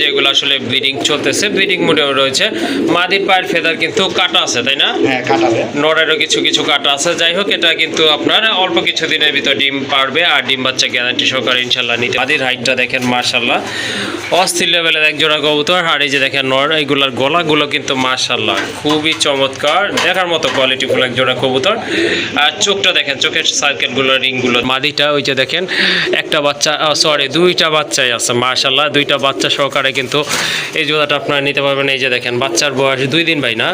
যেগুলো আসলে ব্রিডিং চলতেছে, ব্রিডিং মোডে রয়েছে। মাদির পায়ের ফেদার কিন্তু কাটা আছে, তাই না? হ্যাঁ, কাটাবে। নরেরও কিছু কিছু কাটা আছে। যাই হোক, এটা কিন্তু আপনার অল্প কিছু দিনের ভিতর ডিম পারবে আর ডিম বাচ্চা গ্যারান্টি সহকারে ইনশাল্লাহ নিতে। মাদির হাইটটা দেখেন মাশাল্লাহ অস্থির লেভেলের এক জোড়া কবুতর। আর এই যে দেখেন নর, এইগুলার গলাগুলো কিন্তু মাশাল্লাহ খুবই চমৎকার, দেখার মতো কোয়ালিটিফুল এক জোড়া কবুতর। আর চোখটা দেখেন, চোখের সার্কেলগুলো, রিংগুলো। মাদিটা ওই যে দেখেন একটা বাচ্চা, সরি দুইটা বাচ্চাই আছে মাশাল্লাহ, দুইটা বাচ্চা সহকারে কিন্তু এই জোড়াটা আপনারা নিতে পারবেন। এই যে দেখেন বাচ্চার বয়স 2 দিন ভাই, না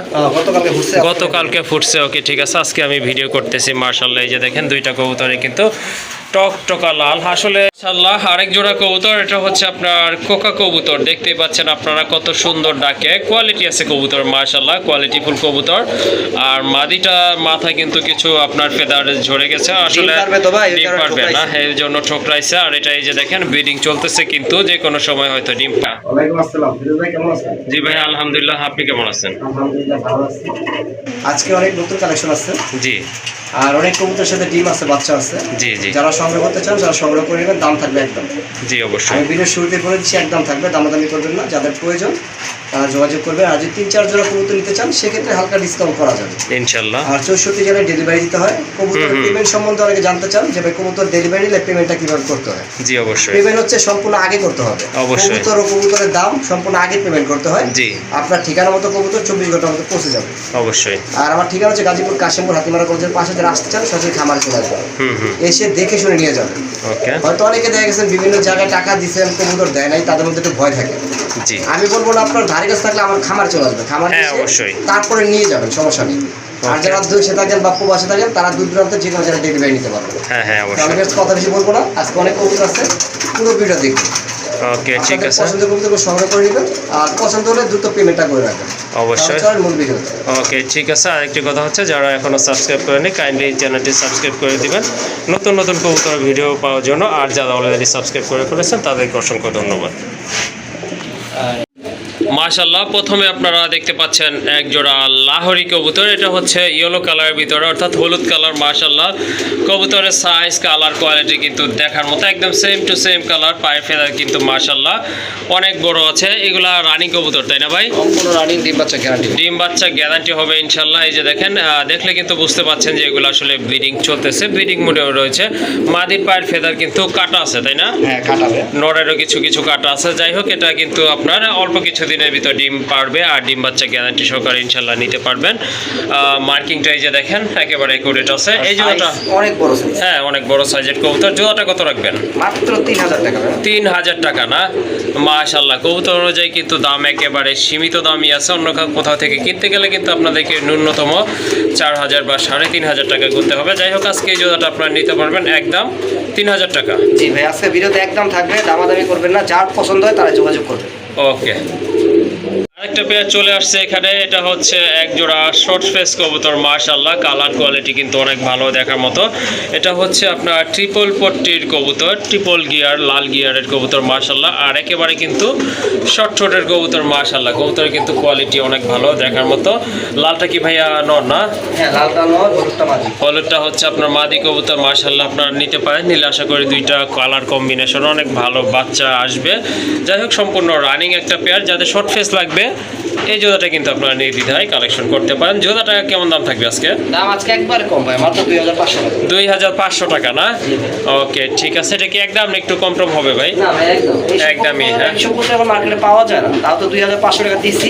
গতকালকে ফুটছে। ওকে, ঠিক আছে, আজকে আমি ভিডিও করতেছি মাশাল্লাহ। এই যে দেখেন দুইটা কবুতরে কিন্তু টকটকা লাল। আসলে মাশাল্লাহ আরেক জোড়া কবুতর, এটা হচ্ছে আপনার কোকা কবুতর। দেখতেই পাচ্ছেন আপনারা কত সুন্দর ডাকে, কোয়ালিটি আছে কবুতর মাশাল্লাহ, কোয়ালিটিফুল কবুতর। আর মাদিটা মাথায় কিন্তু কিছু আপনার ফেদার ঝরে গেছে, আসলে ডিম পারবে না, এর জন্য ঠোকরাইছে। আর এটা এই যে দেখেন ব্রিডিং চলতেছে, কিন্তু যে কোনো সময় হয়তো ডিম পা। ওয়ালাইকুম আসসালাম, ফিরোজ ভাই কেমন আছেন? জি ভাই আলহামদুলিল্লাহ, আপনি কেমন আছেন? আলহামদুলিল্লাহ ভালো আছি। আজকে অনেক নতুন কালেকশন আছে, জি আর অনেক কবুতরের সাথে ডিম আছে, বাচ্চা আছে। জি জি যারা সংগ্রহ করতে চান, যারা সংগ্রহ করে নেবেন, দাম থাকবে একদম। জি অবশ্যই। আমি ভিডিও শুরুতে বলে দিচ্ছি, একদম থাকবে, দামাদামি করবেন না। যাদের প্রয়োজন তারা যোগাযোগ করবে। আর যদি 3-4 জোড়া কবুতর নিতে চান, সেক্ষেত্রে হালকা ডিসকাউন্ট করা যাবে ইনশাল্লাহ। আর 64 জেলায় ডেলিভারি দিতে হয়। কবুতর পেমেন্ট সম্বন্ধে অনেকে জানতে চান যে ভাই কবুতর ডেলিভারি নিলে পেমেন্টটা কিভাবে করতে হয়। জি অবশ্যই। পেমেন্ট হচ্ছে সম্পূর্ণ আগে করতে হবে। অবশ্যই। কবুতর ও কবুতরের দাম সম্পূর্ণ আগে পেমেন্ট করতে হয়। জি। আপনার ঠিকানা মতো কবুতর 24 ঘন্টার মধ্যে পৌঁছে যাবে। অবশ্যই। আর আমার ঠিকানা হচ্ছে গাজীপুর কাশিমপুর হাতিমারা কলেজের পাশে। যারা আসতে চান সরাসরি খামারে চলে আসবেন, এসে দেখে শুনে নিয়ে যাবেন। ওকে। হয়তো অনেকে দেখা গেছেন বিভিন্ন জায়গায় টাকা দিচ্ছেন, কবুতর দেয় নাই, তাদের মধ্যে একটু ভয় থাকে। জি। আমি বলবো না, আপনার ধারে কাছে থাকলে আমার খামার চলে আসবে, খামার হ্যাঁ, এসে অবশ্যই। তারপরে নিয়ে যাবেন, সমস্যা নেই। আর যারা দেশে থাকেন বা প্রবাসে থাকেন, তারা দূর দূরান্তে যে কোনো জায়গায় ডেলিভারি নিতে পারবেন। হ্যাঁ হ্যাঁ আমি অবশ্যই। বেশ কথা বেশি বলবো না, আজকে অনেক কবুতর আছে, পুরো ভিডিও দেখবেন। ওকে, ঠিক আছে। পছন্দের কবুতরগুলো সংগ্রহ করে নেবেন, আর পছন্দ হলে দ্রুত পেমেন্টটা করে রাখবেন। অবশ্যই। তাহলে মূল ভিডিও। ওকে, ঠিক আছে। আরেকটি কথা হচ্ছে, যারা এখনো সাবস্ক্রাইব করেনি কাইন্ডলি চ্যানেলটি সাবস্ক্রাইব করে দিবেন নতুন নতুন কবুতর ভিডিও পাওয়ার জন্য। আর যারা অলরেডি সাবস্ক্রাইব করে ফেলেছেন তাদেরকে অসংখ্য ধন্যবাদ। মাশাল্লাহ, প্রথমে আপনারা দেখতে পাচ্ছেন এক জোড়া লাহোরি কবুতর। এটা হচ্ছে ইয়েলো কালারের ভিতরে, অর্থাৎ হলুদ কালার। মাশাল্লাহ কবুতরের সাইজ, কালার, কোয়ালিটি কিন্তু দেখার মতো, একদম সেম টু সেম কালার। পায়ের ফেদার কিন্তু মাশাল্লাহ অনেক বড় আছে। এগুলা রানিং কবুতর, তাই না ভাই? সম্পূর্ণ রানিং, ডিম বাচ্চা গ্যারান্টি। ডিম বাচ্চা গ্যারান্টি হবে ইনশাল্লাহ। এই যে দেখেন, দেখলে কিন্তু বুঝতে পাচ্ছেন যে এগুলো আসলে ব্রিডিং চলতেছে, ব্রিডিং মোডে রয়েছে। মাদির পায়ের ফেদার কিন্তু কাটা আছে, তাই না? হ্যাঁ, কাটাবে। নরেরও কিছু কিছু কাটা আছে। যাই হোক, এটা কিন্তু আপনার অল্প কিছু দিনের ভিতর ডিম পারবে আর ডিম বাচ্চা গ্যারান্টি সহকারে ইনশাল্লাহ নিতে পারবেন। মার্কিংটা এই যে দেখেন একেবারে একুরেট আছে। এই জোড়াটা অনেক বড় সাইজ। হ্যাঁ, অনেক বড় সাইজের কবুতর। জোড়াটা কত রাখবেন? মাত্র 3000 টাকা। 3000 টাকা না? মাশাল্লাহ, কবুতর অনুযায়ী কিন্তু দাম একেবারে সীমিত দামই আছে। অন্য কোথাও থেকে কিনতে গেলে কিন্তু আপনাদেরকে ন্যূনতম 4000 বা 3500 টাকা করতে হবে। যাই হোক, আজকে এই জোড়াটা আপনারা নিতে পারবেন একদম 3000 টাকা। জি ভাই, আজকে ভিডিওতে একদম থাকবে, দামাদামি করবেন না। যার পছন্দ হয় তারা যোগাযোগ করবে। ওকে। আরেকটা পেয়ার চলে আসছে এখানে। এটা হচ্ছে এক জোড়া শর্ট ফেস কবুতর। মাশাল্লাহ কালার কোয়ালিটি কিন্তু অনেক ভালো, দেখার মতো। এটা হচ্ছে আপনার ট্রিপল পট্টির কবুতর, ট্রিপল গিয়ার, লাল গিয়ারের কবুতর মাশাল্লাহ। আর একেবারে কিন্তু শর্ট ঠোঁটের কবুতর মাশাল্লাহ। কবুতরের কিন্তু কোয়ালিটি অনেক ভালো, দেখার মতো। লালটা কি ভাইয়া নর না? হ্যাঁ, লালটা নর, হলুদটা মাদি। হলুদটা হচ্ছে আপনার মাদি কবুতর মাশাল্লাহ। আপনারা নিতে পারেন, নিলে আশা করি দুইটা কালার কম্বিনেশন অনেক ভালো বাচ্চা আসবে। যাই হোক, সম্পূর্ণ রানিং একটা পেয়ার। যাদের শর্ট ফেস লাগবে এই জোড়াটা কিন্তু আপনারা নির্দ্বিধায় কালেকশন করতে পারেন। জোড়াটা কেমন দাম থাকবে আজকে? দাম আজকে একবারে কম ভাই, মাত্র 2500 টাকা। 2500 টাকা না? ওকে, ঠিক আছে। এটা কি একদম একটু কম টম হবে ভাই? না ভাই, একদম একদমই। হ্যাঁ, 150 টাকা মার্কেটে পাওয়া যায় না, তাও তো 2500 টাকা দিচ্ছি।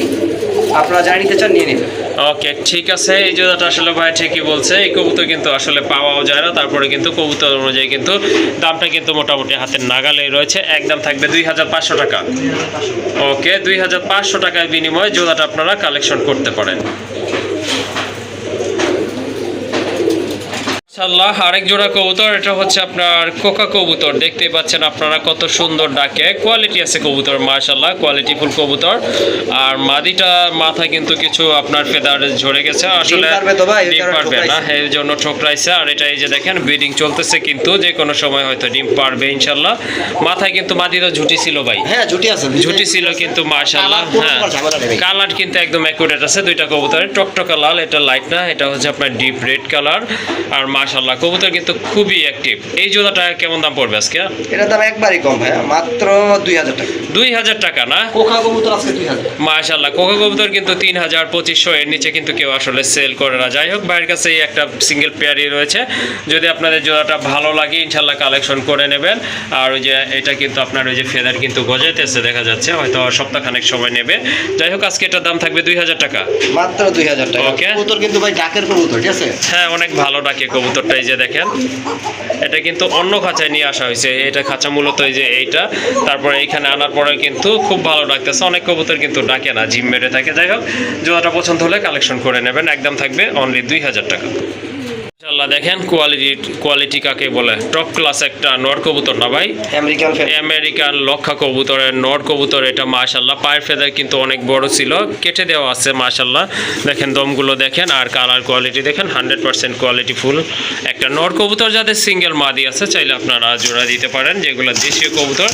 আপনারা যারা নিতে চান নিয়ে নেবেন। ওকে, ঠিক আছে। এই জোড়াটা আসলে ভাই ঠিকই বলছে, এই কবুতর কিন্তু আসলে পাওয়াও যায় না। তারপরে কিন্তু কবুতর অনুযায়ী কিন্তু দামটা কিন্তু মোটামুটি হাতের নাগালেই রয়েছে। একদম থাকবে 2500 টাকা। ওকে, 2500 টাকার বিনিময়ে জোড়াটা আপনারা কালেকশন করতে পারেন। মাশাআল্লাহ, আরেক জোড়া কবুতর। এটা হচ্ছে আপনার কোকা কবুতর। দেখতেই পাচ্ছেন আপনারা কত সুন্দর ডাকে, কোয়ালিটি আছে কবুতর মাশাআল্লাহ, কোয়ালিটিফুল কবুতর। আর মাদিটা মাথায় কিন্তু কিছু আপনার ফেদার ঝরে গেছে, আসলে ডিম পারবে না, এর জন্য ঠোকরাইছে। আর এটা এই যে দেখেন ব্রিডিং চলতেছে, কিন্তু যে কোনো সময় হয়তো ডিম পারবে ইনশাল্লাহ। মাথায় কিন্তু মাদিটা ঝুটি ছিল ভাই? হ্যাঁ, ঝুটি আছে, ঝুটি ছিল কিন্তু মাশাআল্লাহ। হ্যাঁ, কালার কিন্তু একদম অ্যাকুরেট আছে। দুইটা কবুতরের টকটকা লাল, এটা লাইট না, এটা হচ্ছে আপনার ডিপ রেড কালার। আর মাশাআল্লাহ কবুতর কিন্তু খুবই অ্যাক্টিভ। এই জোড়াটা কেমন দাম পড়বে আজকে? এটার দাম একবারই কম ভাইয়া, মাত্র 2000 টাকা। 2000 টাকা না? কোকা কবুতর আজকে 2000। মাশাআল্লাহ কোকা কবুতর কিন্তু 3000 2500 এর নিচে কিন্তু কেউ আসলে সেল করে না। যাই হোক ভাইয়ের কাছে এই একটা সিঙ্গেল পেয়ারই রয়েছে, যদি আপনাদের জোড়াটা ভালো লাগে ইনশাল্লাহ কালেকশন করে নেবেন। আর ওই যে এটা কিন্তু আপনার ওই যে ফেদার কিন্তু গজাইতেছে দেখা যাচ্ছে, হয়তো সপ্তাহখানেক সময় নেবে। যাই হোক আজকে এটার দাম থাকবে 2000 টাকা, মাত্র 2000 টাকা। ওকে। কবুতর কিন্তু ভাই ডাকের কবুতর, ঠিক আছে? হ্যাঁ অনেক ভালো ডাকে কবুতরটা। এই যে দেখেন এটা কিন্তু অন্য খাঁচায় নিয়ে আসা হয়েছে, এটা খাঁচা মূলত এই যে এইটা, তারপরে এইখানে আনার পরে কিন্তু খুব ভালো ডাকতেছে। অনেক কবুতর কিন্তু ডাকে না, জিম মেরে থাকে। যাই হোক জোড়াটা পছন্দ হলে কালেকশন করে নেবেন, একদম থাকবে অনলি 2000 টাকা। ইনশাআল্লাহ দেখেন কোয়ালিটি কাকে বলে, টপ ক্লাস একটা নর কবুতর না ভাই, আমেরিকান আমেরিকান লক্ষা কবুতরের নর কবুতর এটা মাশাআল্লাহ। পায়ের ফেদার কিন্তু অনেক বড় ছিল, কেটে দেওয়া আছে মাশাআল্লাহ। দেখেন দমগুলো দেখেন আর কালার কোয়ালিটি দেখেন, 100% কোয়ালিটি ফুল একটা নর কবুতর। যাদের সিঙ্গেল মাদি আছে চাইলে আপনারা জোড়া দিতে পারেন, যেগুলো দেশীয় কবুতর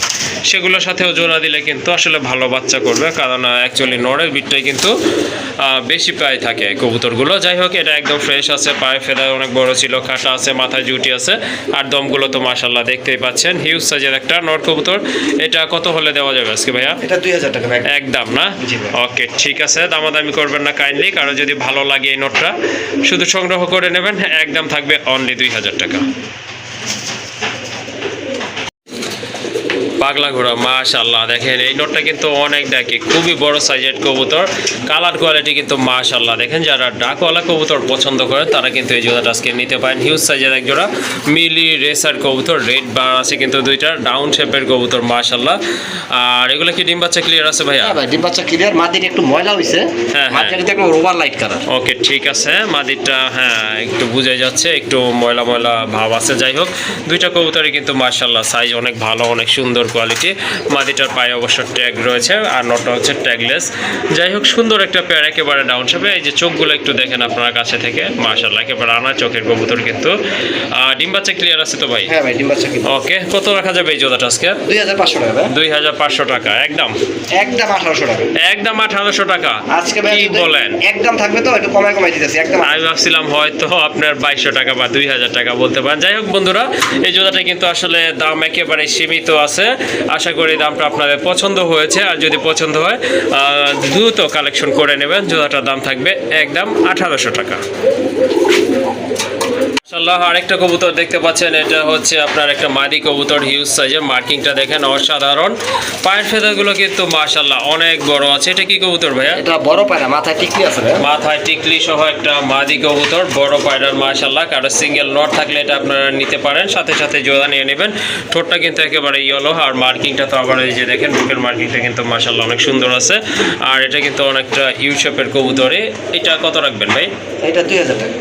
সেগুলোর সাথেও জোড়া দিলে কিন্তু আসলে ভালো বাচ্চা করবে, কারণ অ্যাকচুয়ালি নরের বিটটাই কিন্তু বেশি পায়ে থাকে কবুতরগুলো। যাই হোক এটা একদম ফ্রেশ আছে, পায়ের ফেদার অনেক বড় ছিল, কাটা আছে, মাথায় জুটি আছে, আর দমগুলো তো মাশাআল্লাহ দেখতেই পাচ্ছেন। হিউজ সাইজের একটা নর কবুতর। এটা কত হলে দেওয়া যাবে আজকে ভাইয়া? এটা 2000 টাকা ভাই। একদম না? জি ভাই। ওকে ঠিক আছে, দামাদামি করবেন না কাইন্ডলি, কারণ যদি ভালো লাগে এই নোটটা শুধু সংগ্রহ করে নেবেন, একদম থাকবে অনলি 2000 টাকা। পাগলা ঘোড়া মাশাআল্লাহ দেখেন এই নোটটা কিন্তু অনেক ডাকে, খুবই বড় সাইজের কবুতর, কালার কোয়ালিটি কিন্তু মাশাআল্লাহ। দেখেন যারা ডাকওয়ালা কবুতর পছন্দ করেন তারা কিন্তু এই জোড়াটা আজকে নিতে পারেন। হিউজ সাইজের এক জোড়া মিলি রেসার কবুতর, রেড বার আছে কিন্তু দুইটা, ডাউন শেপের কবুতর মাশাআল্লাহ। আর এগুলো কি ডিম বাচ্চা ক্লিয়ার আছে ভাইয়া? হ্যাঁ ভাই ডিম বাচ্চা ক্লিয়ার, মাদির একটু ময়লা হইছে, হ্যাঁ। মাদিটা একটু ওভার লাইট কালার। ওকে ঠিক আছে, মাদিরটা হ্যাঁ একটু বোঝা যাচ্ছে, একটু ময়লা ময়লা ভাব আছে। যাই হোক দুইটা কবুতরই কিন্তু মাশাআল্লাহ সাইজ অনেক ভালো, অনেক সুন্দর কোয়ালিটি। মাদিটার পায়ে অবশ্য ট্যাগ রয়েছে আর নটটা হচ্ছে ট্যাগলেস। যাই হোক সুন্দর একটা পেয়ার, একেবারে ডাউন শেপে। এই যে চোখগুলো একটু দেখেন আপনার কাছে থেকে, মাশাআল্লাহ একেবারে আনা চোখের কবুতর কিন্তু। ডিম বাচ্চা ক্লিয়ার আছে তো ভাই? হ্যাঁ ভাই ডিম বাচ্চা ক্লিয়ার। ওকে কত রাখা যাবে এই জোড়াটা আজকে? 2500 টাকা ভাই। 2500 টাকা একদম? একদম 1800 টাকা। একদম 1800 টাকা আজকে ভাই কি বলেন? একদম থাকবে তো, একটু কমাই দিতেছি একদম। আমি ভাবছিলাম হয়তো আপনার 2200 টাকা বা 2000 টাকা বলতে পারেন। যাই হোক বন্ধুরা এই জোড়াটা কিন্তু আসলে দাম একেবারে সীমিত আছে। আশা করি দামটা আপনাদের পছন্দ হয়েছে, আর যদি পছন্দ হয় দ্রুত কালেকশন করে নেবেন। জোড়াটার দাম থাকবে একদম 1800 টাকা। মাশাআল্লাহ আরেকটা কবুতর দেখতে পাচ্ছেন, এটা হচ্ছে আপনার একটা মাদি কবুতর, হিউজ সাইজের, মার্কিংটা দেখেন অসাধারণ। পায়ের ফেদারগুলো কিন্তু মাশাআল্লাহ অনেক বড় আছে। এটা কি কবুতর ভাইয়া? এটা বড় পায়রা, মাথায় টিকলি আছে ভাই। মাথায় টিকলি সহ একটা মাদি কবুতর, বড় পায়রার মাশাআল্লাহ। কারো সিঙ্গেল নট থাকলে এটা আপনারা নিতে পারেন, সাথে সাথে জোড়া নিয়ে নেবেন। ঠোঁটটা কিন্তু একেবারে ইয়েলো, আর মার্কিংটা তো আবার এই যে দেখেন বুকের মার্কিংটা কিন্তু মাশাআল্লাহ অনেক সুন্দর আছে। আর এটা কিন্তু অনেকটা ইউ শেপের কবুতরে। এটা কত রাখবেন ভাই? এটা 2000 টাকা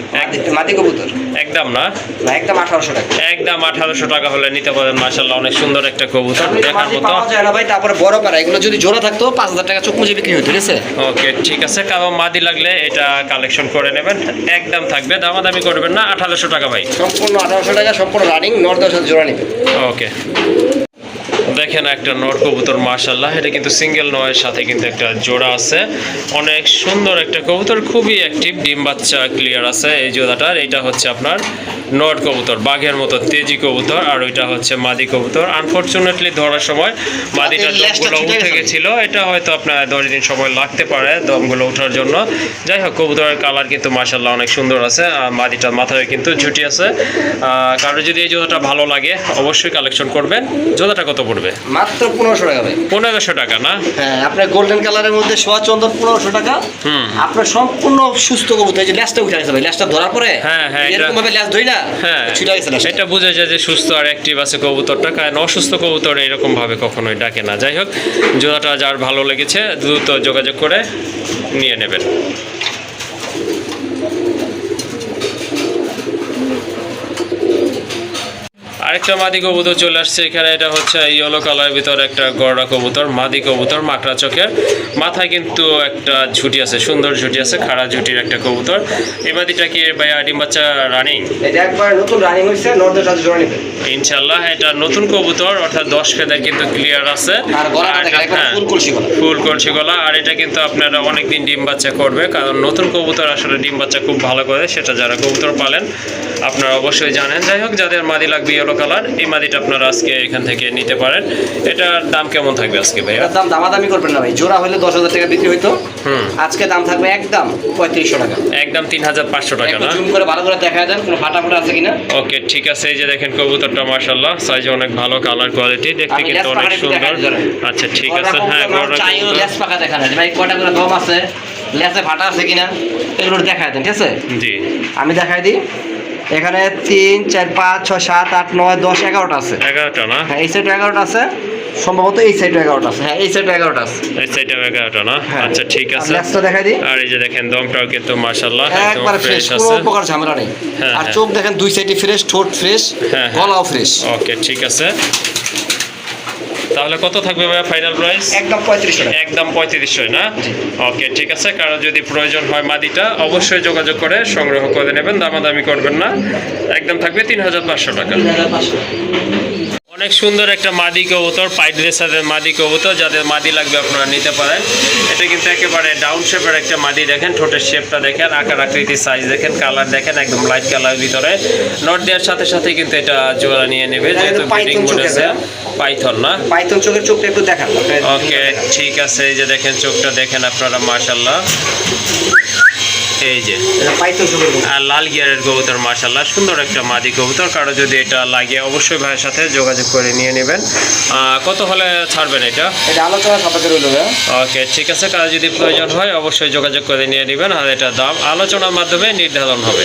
মাদি কবুতর। একদম না? না একদম 1800 টাকা। একদম 1800 টাকা হলে নিতে পারেন। মাশাআল্লাহ অনেক সুন্দর একটা কবুতর, দেখার মতো। পাওয়া যায় না ভাই, তারপরে বড় পায়রা এগুলো যদি জোড়া থাকতো 5000 টাকা চোখ মুজে বিক্রি হতো, ঠিক আছে? ওকে ঠিক আছে, কারো মাদি লাগলে এটা কালেকশন করে নেবেন, একদম থাকবে, দামাদামি করবেন না, 1800 টাকা ভাই। সম্পূর্ণ 1800 টাকা, সম্পূর্ণ রানিং, নর্দার সাথে জোড়া নেবে। ওকে দেখেন একটা নর কবুতর মাশাআল্লাহ, এটা কিন্তু সিঙ্গেল নয়ের সাথে কিন্তু একটা জোড়া আছে, অনেক সুন্দর একটা কবুতর, খুবই অ্যাক্টিভ, ডিম বাচ্চা ক্লিয়ার আছে এই জোড়াটার। এটা হচ্ছে আপনার নর কবুতর, বাঘের মতো তেজি কবুতর, আর ওইটা হচ্ছে মাদি কবুতর। আনফরচুনেটলি ধরার সময় মাদিটার দমগুলো উঠে গেছিল, এটা হয়তো আপনার 10 দিন সময় লাগতে পারে দমগুলো ওঠার জন্য। যাই হোক কবুতরের কালার কিন্তু মাশাআল্লাহ অনেক সুন্দর আছে, আর মাদিটার মাথায় কিন্তু ঝুটি আছে। কারো যদি এই জোড়াটা ভালো লাগে অবশ্যই কালেকশন করবেন। জোড়াটা কত পড়বে? মাত্র 1500 টাকা ভাই। 1500 টাকা না? হ্যাঁ আপনার গোল্ডেন কালারের মধ্যে সোয়া চন্দন 1500 টাকা। আপনার সম্পূর্ণ সুস্থ কবুতর, এই যে ল্যাসটা উঠে গেছে ভাই, ল্যাসটা ধরার পরে হ্যাঁ হ্যাঁ এরকম ভাবে ল্যাস ধরি না, হ্যাঁ ছুটে গেছে ল্যাসটা। এটা বোঝা যায় যে সুস্থ আর অ্যাক্টিভ আছে কবুতরটা, কারণ অসুস্থ কবুতর এরকম ভাবে কখনোই ডাকে না। যাই হোক জোড়াটা যার ভালো লেগেছে দ্রুত যোগাযোগ করে নিয়ে নেবেন। আরেকটা মাদি কবুতর চলে আসছে এখানে, এটা হচ্ছে ইয়েলো কালারের ভিতরে একটা গড়া কবুতর, মাদি কবুতর, মাকড়া চোখের, মাথায় কিন্তু একটা ঝুটি আছে, সুন্দর ঝুটি আছে, খাড়া ঝুটির একটা কবুতর। এই মাদিটা কি ভাইয়া ডিম বাচ্চা রানিং? এটা একবার নতুন রানিং হয়েছে, নর্দের সাথে জোড়া নেবে ইনশাল্লাহ এটা নতুন কবুতর, অর্থাৎ 10 ফেদার কিন্তু ক্লিয়ার আছে, আর গলাটা দেখেন একবার ফুল কলসি গলা। ফুল কলসি গলা। আর এটা কিন্তু আপনারা অনেকদিন ডিম বাচ্চা করবে, কারণ নতুন কবুতর আসলে ডিম বাচ্চা খুব ভালো করে, সেটা যারা কবুতর পালেন আপনারা অবশ্যই জানেন। যাই হোক, যাদের মাদি লাগবে ইয়েলো কালার, এই মাদিটা আপনারা আজকে এখান থেকে নিতে পারেন। এটার দাম কেমন থাকবে আজকে ভাইয়া? এটার দাম দামাদামি করবেন না ভাই, জোড়া হলে 10,000 টাকা বিক্রি হইতো, আজকে দাম থাকবে একদম 3500 টাকা, একদম 3500 টাকা একটু না? জুম করে ভালো করে দেখা দেন কোনো ফাটাফাটা আছে কিনা। ওকে ঠিক আছে, এই যে দেখেন কবুতরটা মাশাআল্লাহ সাইজে অনেক ভালো, কালার কোয়ালিটি দেখতে আমি কিন্তু লেজ অনেক পাকাটা একটু সুন্দর। দেখাই দিলাম। আচ্ছা ঠিক আছে, হ্যাঁ গড়া চাইও কবুতর। লেজ পাকা দেখা যায় ভাই, কয়টা করে দম আছে, লেজে ফাটা আছে কিনা, এগুলো দেখায় দেন, ঠিক আছে? জি আমি দেখাই দিই, এখানে 3 4 5 6 7 8 9 10 11টা আছে। 11টা না? হ্যাঁ এই সাইডে 11টা আছে, সম্ভবত এই সাইডে 11টা আছে, হ্যাঁ এই সাইডে 11টা আছে। এই সাইডে 11টা না? হ্যাঁ। আচ্ছা ঠিক আছে। লেজটা দেখাই দিই, আর এই যে দেখেন দমটাও কিন্তু মাশাআল্লাহ একদম একবার ফ্রেশ, ফ্রেশ কোনো আছে। প্রকার ঝামেলা নেই। হ্যাঁ, আর হ্যাঁ। চোখ দেখেন দুই সাইডে ফ্রেশ, ঠোঁট ফ্রেশ, হ্যাঁ, হ্যাঁ। গলাও ফ্রেশ। ওকে ঠিক আছে, তাহলে কত থাকবে ভাইয়া ফাইনাল প্রাইস? একদম 3500 টাকা। একদম 3500 না? জি। ওকে ঠিক আছে, কারণ যদি প্রয়োজন হয় মাদিটা অবশ্যই যোগাযোগ করে সংগ্রহ করে নেবেন, দামাদামি করবেন না, একদম থাকবে 3500 টাকা। 3500 অনেক সুন্দর একটা মাদি কবুতর, পাইড রেসারের মাদি কবুতর, যাদের মাদি লাগবে আপনারা নিতে পারেন। এটা কিন্তু একেবারে ডাউন শেপের একটা মাদি, দেখেন ঠোঁটের শেপটা দেখেন, আকার আকৃতি সাইজ দেখেন, কালার দেখেন একদম লাইট কালার ভিতরে। নট দেওয়ার সাথে সাথে কিন্তু এটা জোড়া নিয়ে নেবে, যেহেতু ব্রিডিং করেছে। পাইথন না? পাইথন চোখের চোখটা একটু দেখান। ওকে ঠিক আছে, এই যে দেখেন চোখটা দেখেন আপনারা মাশাআল্লাহ, এই যে এটা পাইথন চোখের মতো। আর লাল গিয়ারের কবুতর মাশাআল্লাহ সুন্দর একটা মাদি কবুতর, কারো যদি এটা লাগে অবশ্যই ভাইয়ের সাথে যোগাযোগ করে নিয়ে নেবেন। কত হলে ছাড়বেন এটা? এটা আলোচনা সাপেক্ষে রইল ভাই। ওকে ঠিক আছে, কারো যদি প্রয়োজন হয় অবশ্যই যোগাযোগ করে নিয়ে নেবেন, আর এটা দাম আলোচনার মাধ্যমে নির্ধারণ হবে।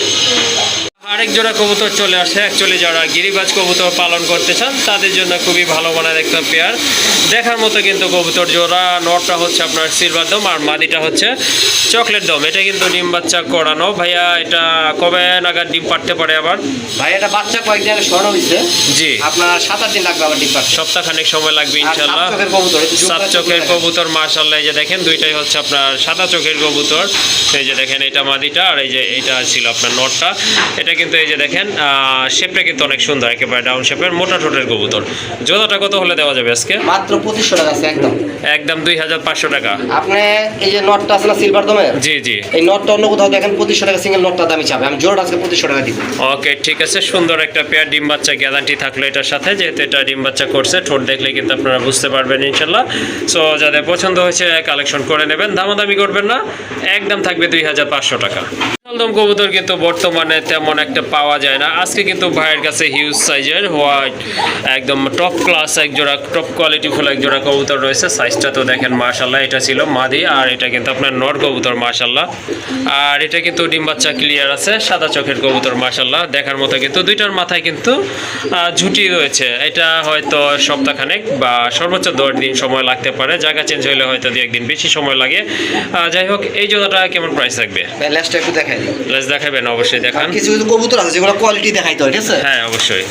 আরেক জোড়া কবুতর চলে আসে, অ্যাকচুয়ালি যারা গিরিবাজ কবুতর পালন করতে চান তাদের জন্য খুবই ভালো মানের একটা পেয়ার, দেখার মতো কিন্তু কবুতর জোড়া। নটটা হচ্ছে আপনার সিলভার দম আর মাদিটা হচ্ছে চকলেট দম। এটা কিন্তু ডিম বাচ্চা করানো। ভাইয়া এটা কবে নাগাদ ডিম পাড়তে পারে আবার? ভাই এটা বাচ্চা কয়েকদিন আগে সরানো হয়েছে, জি আপনার 7-8 দিন লাগবে আবার ডিম পাড়তে। সপ্তাহখানেক সময় লাগবে ইনশাল্লাহ। সাত চোখের কবুতর, একটু জুম সাত করে চোখের দেখান। কবুতর মাশাআল্লাহ, এই যে দেখেন দুইটাই হচ্ছে আপনার সাদা চোখের কবুতর। এই যে দেখেন এটা মাদিটা, আর এই যে এটা ছিল আপনার নটটা। এটা কিন্তু এই যে দেখেন শেপটা কিন্তু অনেক সুন্দর, একেবারে ডাউন শেপের মোটা ঠোঁটের কবুতর। জোড়াটা কত হলে দেওয়া যাবে আজকে? মাত্র 2500 টাকা আছে একদম। একদম 2500 টাকা। আপনি এই যে নটটা আছে না সিলভার দমের, জি জি এই নটটা অন্য কোথাও দেখেন 2500 টাকা সিঙ্গেল নটটা দামি চাবে, আমি জোড়া আজকে 2500 টাকা দিব। ওকে ঠিক আছে, সুন্দর একটা পেয়ার, ডিম বাচ্চা গ্যারান্টি থাকলো এটার সাথে, যেহেতু এটা ডিম বাচ্চা করছে। ঠোঁট দেখলে কিন্তু আপনারা বুঝতে পারবেন ইনশাল্লাহ। সো যাদের পছন্দ হয়েছে কালেকশন করে নেবেন, দামাদামি করবেন না, একদম থাকবে 2500 টাকা। একদম কবুতর কিন্তু বর্তমানে তেমন একটা পাওয়া যায় না। আজকে কিন্তু ভাইয়ের কাছে হিউজ সাইজের হোয়াইট একদম টপ ক্লাস এক জোড়া, টপ কোয়ালিটি ফুল এক জোড়া কবুতর রয়েছে। সাইজটা তো দেখেন মাশাল্লাহ, এটা ছিল মাদি আর এটা কিন্তু আপনার নর কবুতর মাশাল্লাহ। আর এটা কিন্তু ডিম বাচ্চা ক্লিয়ার আছে, সাদা চোখের কবুতর মাশাল্লাহ, দেখার মতো। কিন্তু দুইটার মাথায় কিন্তু ঝুঁটি রয়েছে। এটা হয়তো সপ্তাহখানেক বা সর্বোচ্চ 10 দিন সময় লাগতে পারে, জায়গা চেঞ্জ হইলে হয়তো 2-1 দিন বেশি সময় লাগে। যাই হোক, এই জোড়াটা কেমন প্রাইস থাকবে? লেসটা একটু দেখাই দিই। লেস দেখাবেন? অবশ্যই দেখান। কিছু কিছু কবুতর আছে যেগুলো কোয়ালিটি দেখাইতে হয়, ঠিক আছে? হ্যাঁ অবশ্যই,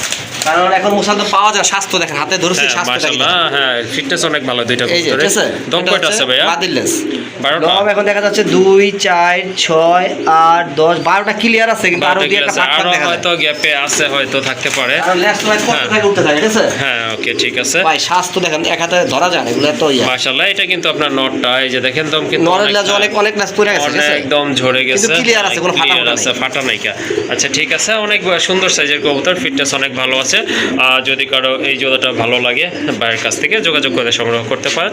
কারণ এখন মুসাল তো পাওয়া যায়, স্বাস্থ্য দেখেন, হাতে ধরছি হ্যাঁ স্বাস্থ্য দেখেন। মাশাআল্লাহ, হ্যাঁ ফিটনেস অনেক ভালো দুইটা এই যে, কবুতরে। ঠিক আছে? দম এটা কয়টা হচ্ছে আছে ভাইয়া? বাদিল লেস। 12টা। দম এখন দেখা যাচ্ছে 2 4 6 8 10 12টা ক্লিয়ার আছে, কিন্তু আরো দুই একটা ফাঁক ফাঁক আরো দেখা যায়। হয়তো গ্যাপে আছে, হয়তো থাকতে পারে। কারণ লেস তো কত হ্যাঁ। থেকে উঠতে থাকে, ঠিক আছে? হ্যাঁ ওকে ঠিক আছে ভাই স্বাস্থ্য দেখেন, এক হাতে ধরা যায় না, এগুলো এত ইয়া। মাশাআল্লাহ। এটা কিন্তু আপনার নটটা, এই যে দেখেন দম কিন্তু নরের লেজ অনেক অনেক লেস পড়ে গেছে, ঠিক আছে? একদম ঝরে গেছে, কিন্তু clear আছে, কোনো ফাটা Clear ফোটা আছে, নেই। ফাটা নাইকা। আচ্ছা ঠিক আছে, অনেক সুন্দর সাইজের কবুতর, ফিটনেস অনেক ভালো আছে। যদি কারো এই জোড়াটা ভালো লাগে ভাইয়ের কাছ থেকে যোগাযোগ করে সংগ্রহ করতে পারেন।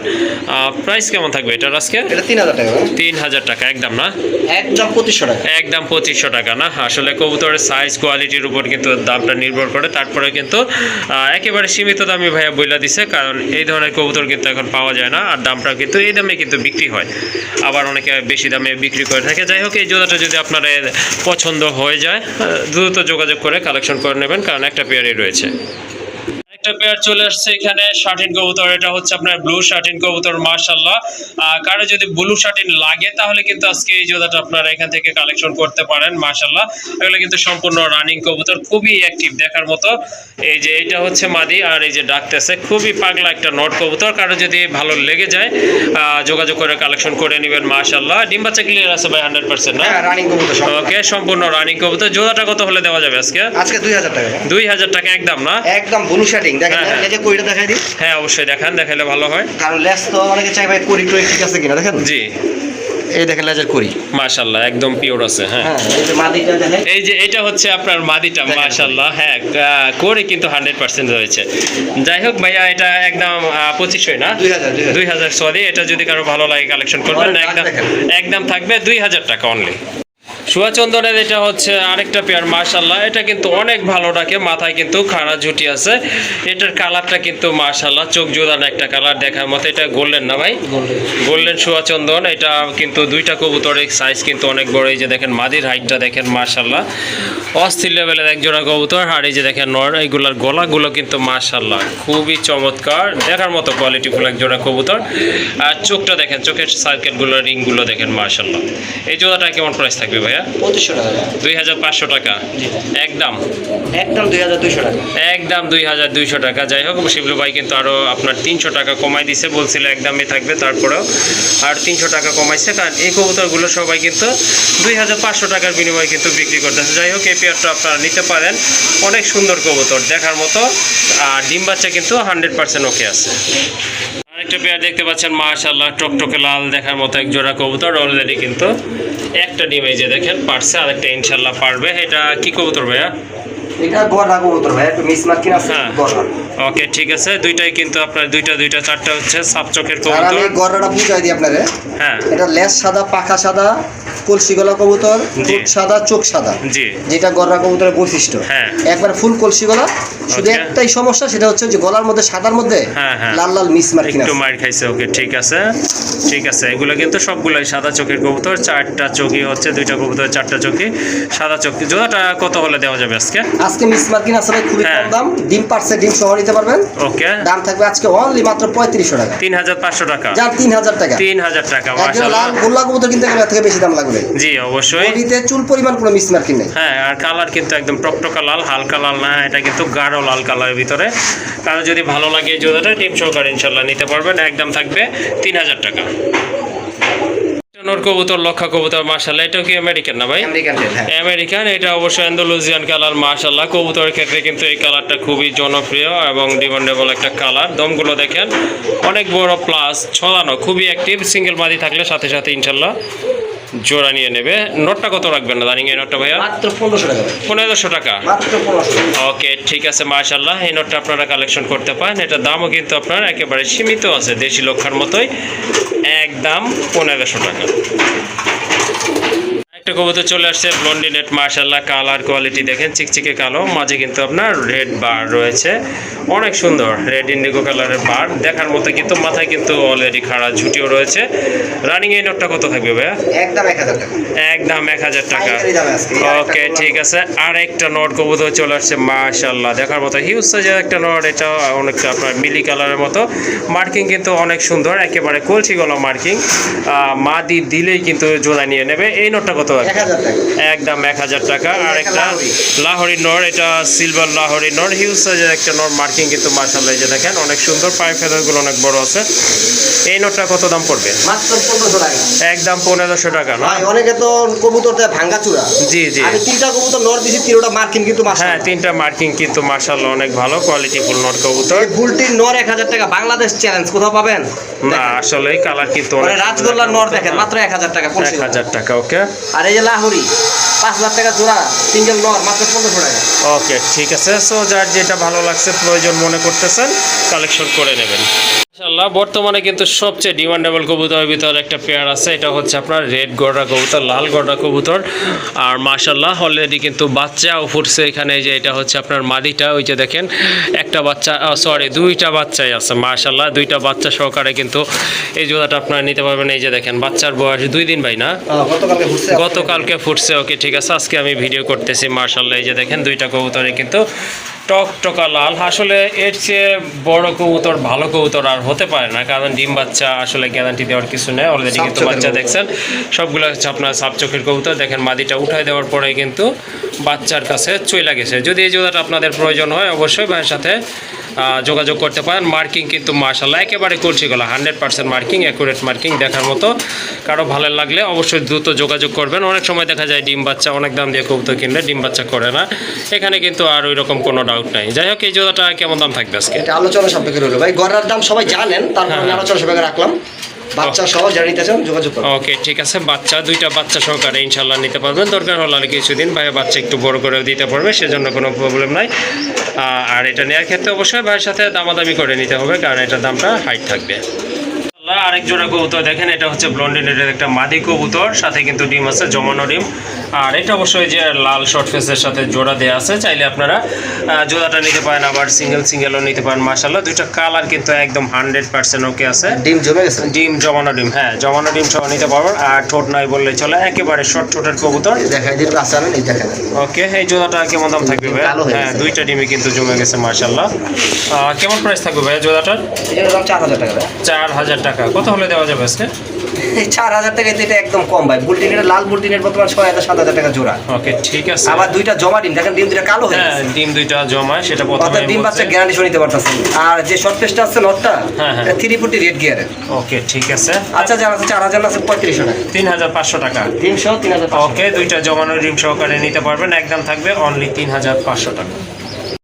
প্রাইস কেমন থাকবে এটার আজকে? এটা 3000 টাকা। 3000 টাকা একদম না? একদম 2500 টাকা। একদম 2500 টাকা না? আসলে কবুতরের সাইজ কোয়ালিটির উপর কিন্তু দামটা নির্ভর করে, তারপরে কিন্তু একেবারে সীমিত দামে ভাইয়া বইলা দিছে, কারণ এই ধরনের কবুতর কিন্তু এখন পাওয়া যায় না, আর দামটা কিন্তু এই দামে কিন্তু বিক্রি হয়, আবার অনেকে বেশি দামে বিক্রি করে থাকে। যাই হোক, এই জোড়াটা যদি আপনার পছন্দ হয়ে যায় দ্রুত যোগাযোগ করে কালেকশন করে নেবেন, কারণ একটা পেয়ারই রয়েছে। একটা পেয়ার চলে আসছে এখানে শাটিন কবুতর, এটা হচ্ছে আপনার ব্লু শাটিন কবুতর মাশাআল্লাহ। কারো যদি ব্লু শাটিন লাগে তাহলে কিন্তু আজকে এই জোড়াটা আপনারা এখান থেকে কালেকশন করতে পারেন মাশাআল্লাহ। এগুলো কিন্তু সম্পূর্ণ রানিং কবুতর, খুবই অ্যাক্টিভ দেখার মতো। এই যে এটা হচ্ছে মাদি আর এই যে ডাকতেছে, খুবই পাগলা একটা নট কবুতর। কারো যদি ভালো লেগে যায় যোগাযোগ করে কালেকশন করে নেবেন মাশাআল্লাহ। ডিম বাচ্চা ক্লিয়ার আছে ভাই 100% না? হ্যাঁ, রানিং কবুতর সব। ওকে, সম্পূর্ণ রানিং কবুতর। জোড়াটা কত হলে দেওয়া যাবে আজকে? আজকে 2000 টাকা। 2000 টাকা একদম না? একদম ব্লু শার্টিং দেখেন, হ্যাঁ, হ্যাঁ। এই যে কইটা দেখাই দিই। হ্যাঁ অবশ্যই দেখান, দেখাইলে ভালো হয়। কারণ লেস তো অনেকে চাই ভাই করি টরি ঠিক আছে কিনা, দেখেন জি এই দেখেন লেজের করি মাশাআল্লাহ একদম পিওর আছে। হ্যাঁ হ্যাঁ, এই যে মাদিটা দেখেন, এই যে এটা হচ্ছে আপনার মাদিটা দেখেন। মাশাআল্লাহ। হ্যাঁ করে কিন্তু 100% রয়েছে। যাই হোক ভাইয়া, এটা একদম 2500 না? 2000 সরি। এটা যদি কারো ভালো লাগে কালেকশন করবেন, আমার একদম দেখেন। একদম থাকবে 2000 টাকা অনলি। সুয়াচন্দনের এটা হচ্ছে আরেকটা পেয়ার মাশাআল্লাহ। এটা কিন্তু অনেক ভালো ডাকে, মাথায় কিন্তু খাড়া ঝুটি আছে। এটার কালারটা কিন্তু মাশাআল্লাহ চোখ জোড়ানো একটা কালার দেখার মতো। এটা গোল্ডেন না ভাই? গোল্ডেন সুয়াচন্দন। এটা কিন্তু দুইটা কবুতরের সাইজ কিন্তু অনেক বড়। এই যে দেখেন মাদির হাইটটা দেখেন মাশাআল্লাহ অস্থির লেভেলের এক জোড়া কবুতর। আর এই যে দেখেন নর, এইগুলার গলাগুলো কিন্তু মাশাআল্লাহ খুবই চমৎকার দেখার মতো কোয়ালিটিফুল এক জোড়া কবুতর। আর চোখটা দেখেন, চোখের সার্কেলগুলো রিংগুলো দেখেন মাশাআল্লাহ। এই জোড়াটা কেমন প্রাইস থাকবে ভাইয়া? 2500 টাকা। 2500 টাকা একদম? একদম 2200 টাকা। একদম 2200 টাকা। যাই হোক শিবলু ভাই কিন্তু আরও আপনার 300 টাকা কমাই দিছে, বলছিল একদমই থাকবে, তারপরেও আর 300 টাকা কমাইছে। কারণ এই কবুতরগুলো সবাই কিন্তু 2500 টাকার বিনিময়ে কিন্তু বিক্রি করতেছে। যাই হোক এই পেয়ারটা আপনারা নিতে পারেন, অনেক সুন্দর কবুতর দেখার মতো। আর ডিম বাচ্চা কিন্তু 100% ওকে আছে। আরেকটা পেয়ার দেখতে পাচ্ছেন মাশাআল্লাহ টকটকে লাল দেখার মতো এক জোড়া কবুতর। অলরেডি কিন্তু একটা ডিম এই যে দেখেন পারছে, আরেকটা ইনশাল্লাহ পারবে। এটা কি কবুতর ভাইয়া? এটা গড়া কবুতর ভাই, একটু মিস মার্কিং আছে হ্যাঁ। গড়া। ওকে ঠিক আছে, দুইটাই কিন্তু আপনার দুইটা চারটা হচ্ছে সাপ চোখের আর আমি কবুতর। গড়াটা বুঝাই দিই আপনারে। হ্যাঁ এটা লেজ সাদা, পাখা সাদা, কলসি গলা কবুতর, জি। ঠোঁট সাদা, চোখ সাদা, জি যেটা গড়া কবুতরের বৈশিষ্ট্য। হ্যাঁ। একবার ফুল কলসি গলা, শুধু Okay. একটাই সমস্যা, সেটা হচ্ছে যে গলার মধ্যে সাদার মধ্যে হ্যাঁ, হ্যাঁ। লাল লাল মিস মার্কিং একটু আছে। মার খাইছে। ওকে ঠিক আছে ঠিক আছে। এগুলো কিন্তু সবগুলোই সাদা চোখের কবুতর, চারটা চোখই হচ্ছে, দুইটা কবুতর চারটা চোখই সাদা চোখ। জোড়াটা কত হলে দেওয়া যাবে আজকে? আজকে মিস মার্কিং আছে ভাই, খুবই হ্যাঁ। কম দাম। ডিম পারছে, ডিম সহ নিতে পারবেন। ওকে দাম থাকবে আজকে অনলি মাত্র 3500 টাকা। 3500 টাকা। যার 3000 টাকা। 3000 টাকা একজন মাশাআল্লাহ। লাল গোল্লা কবুতর কিনতে গেলে এর থেকে বেশি দাম লাগবে। জি অবশ্যই। বডিতে চুল পরিমাণ কোনো মিস মার্কিং নেই। হ্যাঁ আর কালার কিন্তু একদম টকটকা লাল, হালকা লাল না, এটা কিন্তু গাঢ় লাল কালারের ভিতরে। কারো যদি ভালো লাগে এই জোড়াটা টিম সহকারে ইনশাল্লাহ নিতে পারবেন, একদম থাকবে 3000 টাকা। নর কবুতর লক্ষা কবুতর মাশাআল্লাহ। এটা কি আমেরিকান না ভাই? আমেরিকান রেড, হ্যাঁ। আমেরিকান। এটা অবশ্যই অ্যান্ডালুজিয়ান কালার মাশাআল্লাহ। কবুতরের ক্ষেত্রে কিন্তু এই কালারটা খুবই জনপ্রিয় এবং ডিমান্ডেবল একটা কালার। দমগুলো দেখেন অনেক বড় প্লাস ছড়ানো, খুবই অ্যাক্টিভ। সিঙ্গেল মাদি থাকলে সাথে সাথে ইনশাল্লাহ জোড়া নিয়ে নেবে। নোটটা কত রাখবেন না জানি এই নোটটা ভাইয়া? মাত্র 1500 টাকা ভাই। 1500 টাকা। মাত্র 1500 টাকা। ওকে ঠিক আছে মাশাআল্লাহ। এই নোটটা আপনারা কালেকশন করতে পারেন। এটার দামও কিন্তু আপনার একেবারে সীমিত আছে, দেশি লক্ষার মতোই, একদম 1500 টাকা। একটা কবুতর চলে আসছে ব্লন্ডিনেট মাশাআল্লাহ। কালার কোয়ালিটি দেখেন চিকচিকে কালো, মাঝে কিন্তু আপনার রেড বার রয়েছে, অনেক সুন্দর রেড ইন্ডিগো কালারের বার দেখার মতো। কিন্তু মাথায় কিন্তু অলরেডি খাড়া ঝুটিও রয়েছে। রানিং এই নোটটা কত থাকবে ভাইয়া? একদম 1000 টাকা। একদম 1000 টাকা। পাইকারি দামে আজকে। ওকে ঠিক আছে। আর একটা নট কবুতর চলে আসছে মাশাআল্লাহ দেখার মতো, হিউজ সাইজের একটা নট। এটা অনেকটা আপনার মিলি কালারের মতো, মার্কিং কিন্তু অনেক সুন্দর, একেবারে কলসি গলা মার্কিং। মাদি দিলেই কিন্তু জোড়া নিয়ে নেবে। এই নোটটা কত? 1000 টাকা। একদম 1000 টাকা। আর একটা লাহোরি। লাহোরি নর, এটা সিলভার লাহোরি নর, হিউজ সাইজের একটা নর, মার্কিং কিন্তু মাশাআল্লাহ। এই যে দেখেন অনেক সুন্দর, পায়ে ফেদারগুলো অনেক বড় আছে। এই নোটটা কত দাম পড়বে? মাত্র 1500 টাকা। একদম 1500 টাকা না? ভাই অনেকে তো কবুতর দেয় ভাঙ্গা চূড়া। জি জি আমি 3টা কবুতর নর দিছি, 3টা মার্কিং কিন্তু হ্যাঁ, মাশাআল্লাহ। 3টা মার্কিং কিন্তু মাশাআল্লাহ অনেক ভালো কোয়ালিটিফুল নট কবুতর। এই বুলটির নর 1000 টাকা, বাংলাদেশ চ্যালেঞ্জ, কোথাও পাবেন না আসলে কালার কিন্তু মানে অনেক রাজগোল্লার নর দেখেন মাত্র 1000 টাকা কলসি। 1000 টাকা। ওকে আর এই যে লাহোরি 5000 টাকা জোড়া, সিঙ্গেল নর মাত্র 1500 টাকা। ওকে ঠিক আছে। সো যার যেটা ভালো লাগছে প্রয়োজন মনে করতেছেন কালেকশন করে নেবেন ইনশাআল্লাহ। বর্তমানে কিন্তু সবচেয়ে ডিমান্ডেবল কবুতরের ভিতরে একটা পেয়ার আছে, এটা হচ্ছে আপনার রেড গড়া কবুতর, লাল গড়া কবুতর। আর মাশাআল্লাহ অলরেডি কিন্তু বাচ্চাও ফুটছে এখানে। এই যে এটা হচ্ছে আপনার মাদিটা, ওই যে দেখেন একটা বাচ্চা, সরি দুইটা বাচ্চাই আছে মাশাআল্লাহ। দুইটা বাচ্চা সহকারে কিন্তু এই জোড়াটা আপনারা নিতে পারবেন। এই যে দেখেন বাচ্চার বয়স 2 দিন ভাই না? গতকালকে ফুটছে। গতকালকে ফুটছে। ওকে ঠিক আছে। আজকে আমি ভিডিও করতেছি মাশাআল্লাহ। এই যে দেখেন দুইটা কবুতরে কিন্তু টকটকা লাল। আসলে এর চেয়ে বড় কবুতর ভালো কবুতর আর হতে পারে না, কারণ ডিম বাচ্চা আসলে গ্যারান্টি দেওয়ার কিছু নেই। অলরেডি কিন্তু সাপ চোখের বাচ্চা কবুতর। দেখছেন সবগুলো হচ্ছে আপনার সাপ চোখের কবুতর। দেখেন মাদিটা উঠাই দেওয়ার পরে কিন্তু বাচ্চার কাছে চলে গেছে। যদি এই জোড়াটা আপনাদের প্রয়োজন হয় অবশ্যই ভাইয়ের সাথে যোগাযোগ করতে পারেন। মার্কিং কিন্তু মাশাআল্লাহ একেবারে কলসিগুলো 100% মার্কিং, অ্যাকুরেট মার্কিং, দেখার মতো। কারো ভালো লাগলে অবশ্যই দ্রুত যোগাযোগ করবেন। অনেক সময় দেখা যায় ডিম বাচ্চা অনেক দাম দিয়ে কবুতর কিনলে ডিম বাচ্চা করে না, এখানে কিন্তু আর ওই রকম কোনো ডাউট নাই। যাই হোক, এই জোড়াটা কেমন দাম থাকবে আজকে? এটা আলোচনা সাপেক্ষে রইলো ভাই, গড়ার দাম সবাই জানেন, তারপর আমি হ্যাঁ। আলোচনা সাপেক্ষে রাখলাম। বাচ্চা সহ যারা নিতে চান যোগাযোগ করুন। ওকে, ঠিক আছে। বাচ্চা দুইটা বাচ্চা সহকারে ইনশাল্লাহ নিতে পারবেন। দরকার হলে আর কিছুদিন ভাইয়া বাচ্চা একটু বড় করে দিতে পারবে, সেজন্য কোনো প্রবলেম নাই। আর এটা নেওয়ার ক্ষেত্রে অবশ্যই ভাইয়ের সাথে দামাদামি করে নিতে হবে, কারণ এটার দামটা হাইট থাকবে। আরেক জোড়া কবুতর দেখেন, এটা হচ্ছে ব্লন্ডিনের একটা মাদি কবুতর, সাথে কিন্তু ডিম আছে, জমানো ডিম। আর এটা অবশ্যই যে লাল শর্ট ফেসের সাথে জোড়া দেওয়া আছে, চাইলে আপনারা জোড়াটা নিতে পারেন, আবার সিঙ্গেলও নিতে পারেন। মাশাআল্লাহ দুইটা কালার কিন্তু একদম 100% ওকে আছে। ডিম জমে গেছে, ডিম জমানো ডিম, হ্যাঁ জমানো ডিম সহ নিতে পারবেন। আর ঠোঁট নাই বললেই চলে, একেবারে শর্ট ঠোঁটের কবুতর। দেখাই দিন কাছে আনেন, এই দেখেন। ওকে, এই জোড়াটা কেমন দাম থাকবে ভাই? কালো হয়ে হ্যাঁ, গেছে। দুইটা ডিমই কিন্তু জমে গেছে মাশাআল্লাহ। কেমন প্রাইস থাকবে ভাই জোড়াটার? এটার দাম 4000 টাকা ভাই। 4000 টাকা। কত হলে দেওয়া যাবে আজকে? এই 4000 টাকা এটা একদম কম ভাই। বুলটিনের লাল বুলটিনের বর্তমান 6000-7000 টাকা জোড়া। ওকে, ঠিক আছে। আবার দুইটা জমা ডিম, দেখেন ডিম দুইটা কালো হয়ে হ্যাঁ, গেছে। ডিম দুইটা জমায়, সেটা অর্থাৎ প্রথমে ডিম বাচ্চা গ্যারান্টি নিতে পারতেছেন। আর যে শর্ট পেস্টটা আছে নটটা, হ্যাঁ, হ্যাঁ। এটা 340 রেড গিয়ারের। ওকে, ঠিক আছে। আচ্ছা, যারা আছে 4000 আছে 3500 টাকা। 3500 টাকা। ডিম সহ 3500। ওকে, দুইটা জমানো ডিম সহকারে নিতে পারবেন, একদম থাকবে অনলি 3500 টাকা।